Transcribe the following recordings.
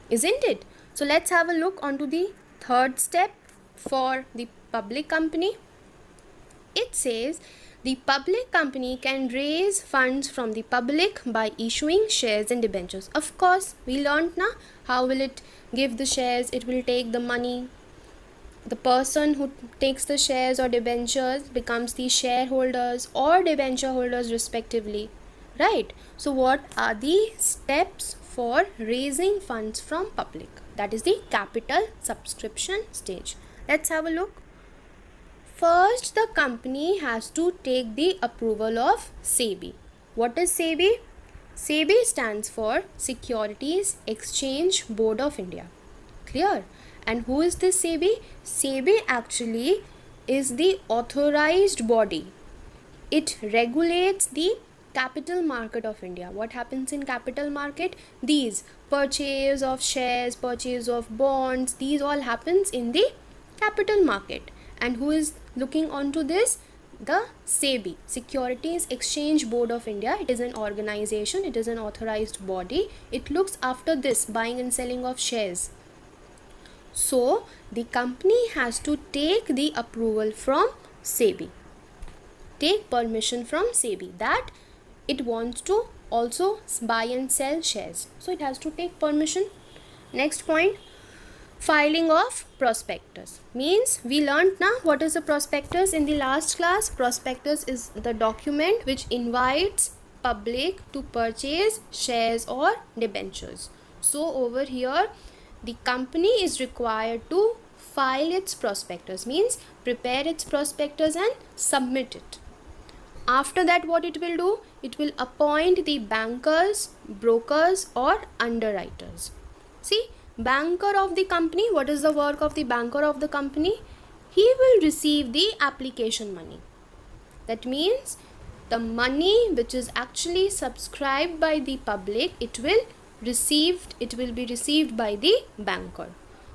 isn't it? So let's have a look onto the third step for the public company. It says the public company can raise funds from the public by issuing shares and debentures. Of course, we learned now how will it give the shares, it will take the money. The person who takes the shares or debentures becomes the shareholders or debenture holders respectively, right? So what are the steps for raising funds from public? That is the capital subscription stage. Let's have a look. First, the company has to take the approval of SEBI. What is SEBI? SEBI stands for Securities Exchange Board of India. Clear? And who is this SEBI? SEBI actually is the authorized body. It regulates the capital market of India. What happens in capital market? These purchase of shares, purchase of bonds, these all happens in the capital market. And who is looking onto this? The SEBI, Securities Exchange Board of India. It is an organization, it is an authorized body. It looks after this buying and selling of shares. So the company has to take the approval from SEBI, take permission from SEBI that it wants to also buy and sell shares. So it has to take permission. Next point, filing of prospectus. Means we learned now what is a prospectus in the last class. Prospectus is the document which invites public to purchase shares or debentures. So over here the company is required to file its prospectus, means prepare its prospectus and submit it. After that, what it will do? It will appoint the bankers, brokers or underwriters. See, banker of the company, what is the work of the banker of the company? He will receive the application money. That means the money which is actually subscribed by the public, it will be received by the banker.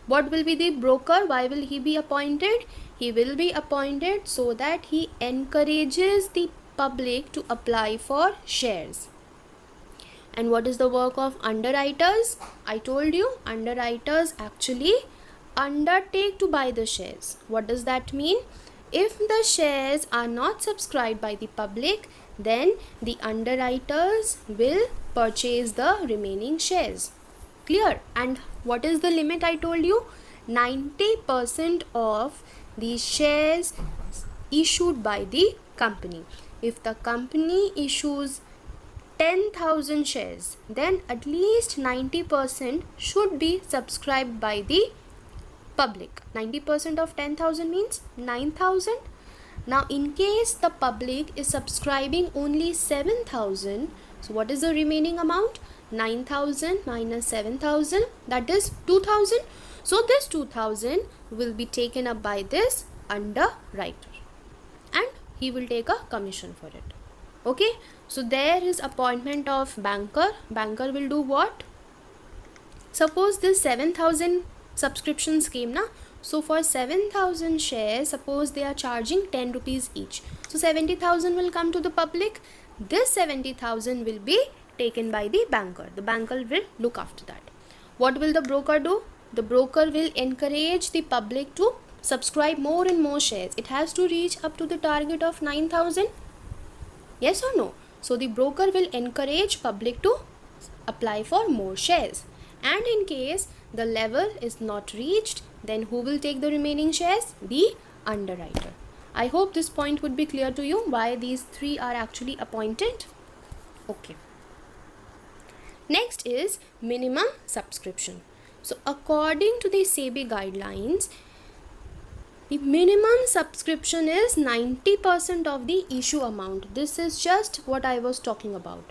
What will be the broker? Why will he be appointed? He will be appointed so that he encourages the public to apply for shares. And what is the work of underwriters? I told you, underwriters actually undertake to buy the shares. What does that mean? If the shares are not subscribed by the public, then the underwriters will purchase the remaining shares. Clear? And what is the limit I told you? 90% of the shares issued by the company. If the company issues 10,000 shares, then at least 90% should be subscribed by the public. 90% of 10,000 means 9,000. Now in case the public is subscribing only 7,000, so what is the remaining amount? 9,000 minus 7,000, that is 2,000. So this 2,000 will be taken up by this underwriter and he will take a commission for it. Okay, so there is appointment of banker. Banker will do what? Suppose this 7,000 subscription scheme na, so for 7,000 shares, suppose they are charging 10 rupees each, so 70,000 will come to the public. This 70,000 will be taken by the banker. The banker will look after that. What will the broker do? The broker will encourage the public to subscribe more and more shares. It has to reach up to the target of 9,000. Yes or no? So the broker will encourage public to apply for more shares. And in case the level is not reached, then who will take the remaining shares? The underwriter. I hope this point would be clear to you why these three are actually appointed. Okay. Next is minimum subscription. So according to the SEBI guidelines, the minimum subscription is 90% of the issue amount. This is just what I was talking about.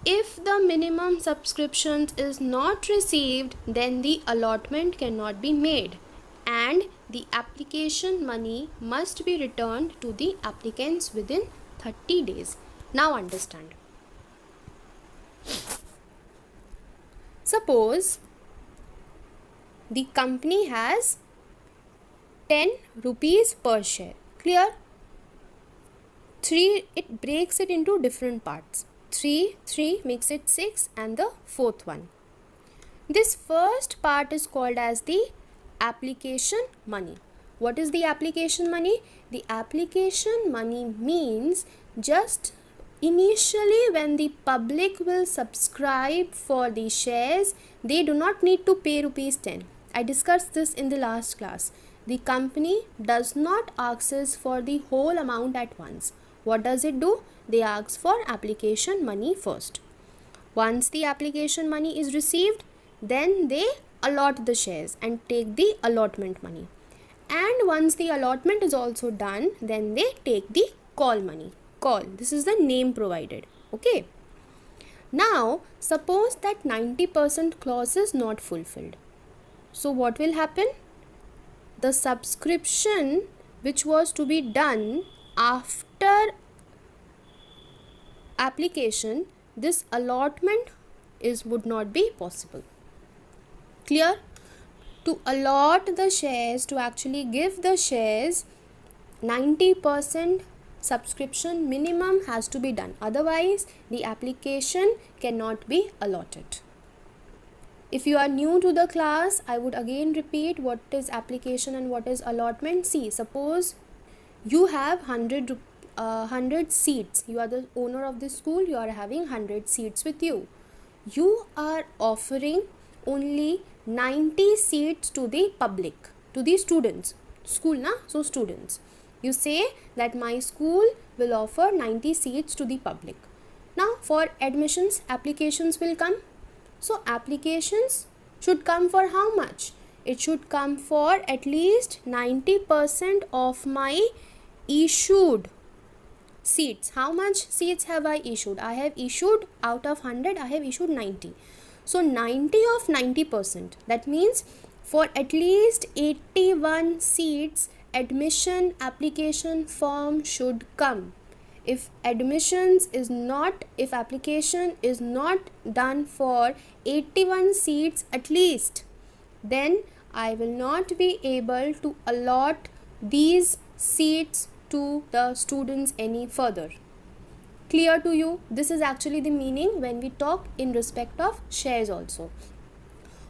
If the minimum subscription is not received, then the allotment cannot be made and the application money must be returned to the applicants within 30 days. Now understand. Suppose the company has 10 rupees per share. Clear? 3, it breaks it into different parts. 3 makes it 6 and the fourth one. This first part is called as the application money. What is the application money? The application money means just initially when the public will subscribe for the shares, they do not need to pay ₹10. I discussed this in the last class. The company does not ask us for the whole amount at once. What does it do? They ask for application money first. Once the application money is received, then they allot the shares and take the allotment money. And once the allotment is also done, then they take the call money. Call, this is the name provided. Okay. Now, suppose that 90% clause is not fulfilled. So, what will happen? The subscription which was to be done after application, this allotment would not be possible. Clear? To allot the shares, to actually give the shares, 90% subscription minimum has to be done. Otherwise, the application cannot be allotted. If you are new to the class, I would again repeat what is application and what is allotment. See, suppose you have 100 seats. You are the owner of the school. You are having 100 seats with you. You are offering only 90 seats to the public, to the students. School, na? So students. You say that my school will offer 90 seats to the public. Now for admissions, applications will come. So applications should come for how much? It should come for at least 90% of my issued seats. How much seats have I issued? I have issued out of 100, I have issued 90. So 90 of 90%. That means for at least 81 seats, admission application form should come. If application is not done for 81 seats at least, then I will not be able to allot these seats to the students any further. Clear to you? This is actually the meaning when we talk in respect of shares also.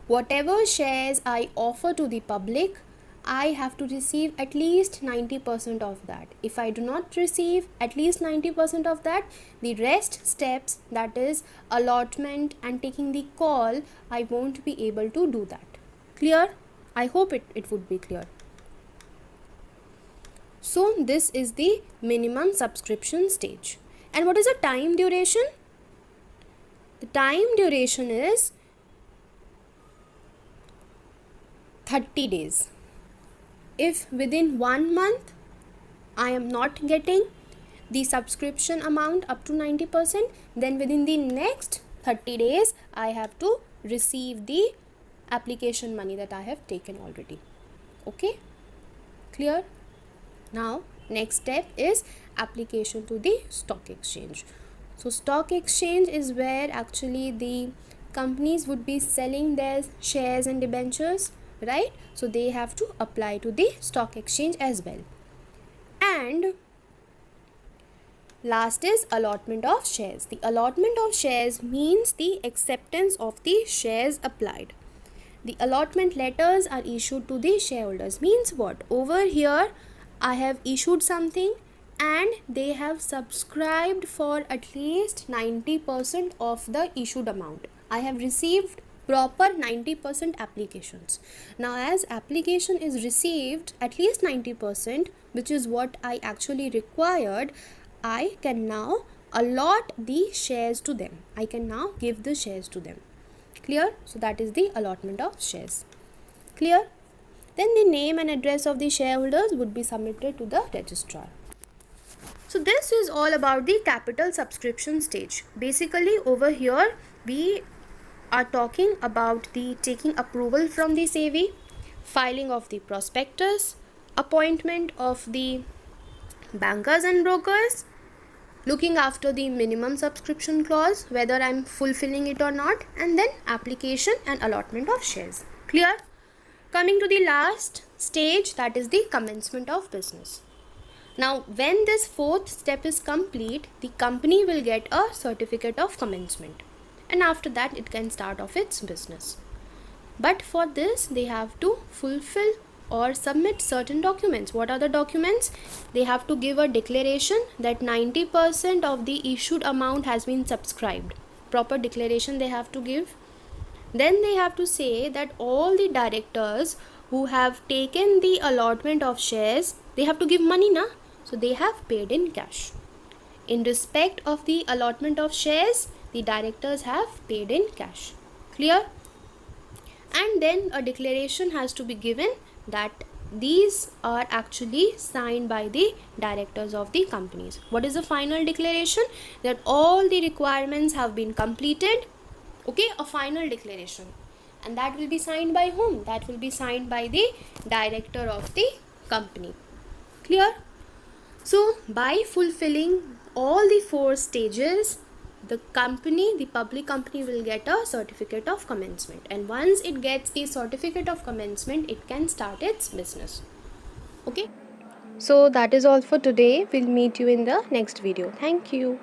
Whatever shares I offer to the public, I have to receive at least 90% of that. If I do not receive at least 90% of that, the rest steps, that is allotment and taking the call, I won't be able to do that. Clear? I hope it would be clear. So this is the minimum subscription stage. And what is the time duration? The time duration is 30 days. If within 1 month I am not getting the subscription amount up to 90%, then within the next 30 days I have to receive the application money that I have taken already. Okay? Clear? Now next step is application to the stock exchange. So stock exchange is where actually the companies would be selling their shares and debentures, right? So they have to apply to the stock exchange as well. And last is allotment of shares. The allotment of shares means the acceptance of the shares applied. The allotment letters are issued to the shareholders. Means what? Over here I have issued something and they have subscribed for at least 90% of the issued amount. I have received proper 90% applications. Now as application is received at least 90%, which is what I actually required, I can now allot the shares to them. I can now give the shares to them. Clear? So that is the allotment of shares. Clear? Then the name and address of the shareholders would be submitted to the registrar. So this is all about the capital subscription stage. Basically over here we are talking about the taking approval from the SEBI, filing of the prospectus, appointment of the bankers and brokers, looking after the minimum subscription clause, whether I'm fulfilling it or not, and then application and allotment of shares. Clear? Coming to the last stage, that is the commencement of business. Now when this fourth step is complete, the company will get a certificate of commencement, and after that it can start off its business. But for this, they have to fulfill or submit certain documents. What are the documents? They have to give a declaration that 90% of the issued amount has been subscribed. Proper declaration they have to give. Then they have to say that all the directors who have taken the allotment of shares, they have to give money, na? So they have paid in cash. In respect of the allotment of shares, the directors have paid in cash. Clear? And then a declaration has to be given that these are actually signed by the directors of the companies. What is the final declaration? That all the requirements have been completed. Okay, a final declaration. And that will be signed by whom? That will be signed by the director of the company. Clear? So by fulfilling all the 4 stages, the public company will get a certificate of commencement, and once it gets the certificate of commencement, it can start its business. Okay, so that is all for today. We'll meet you in the next video. Thank you.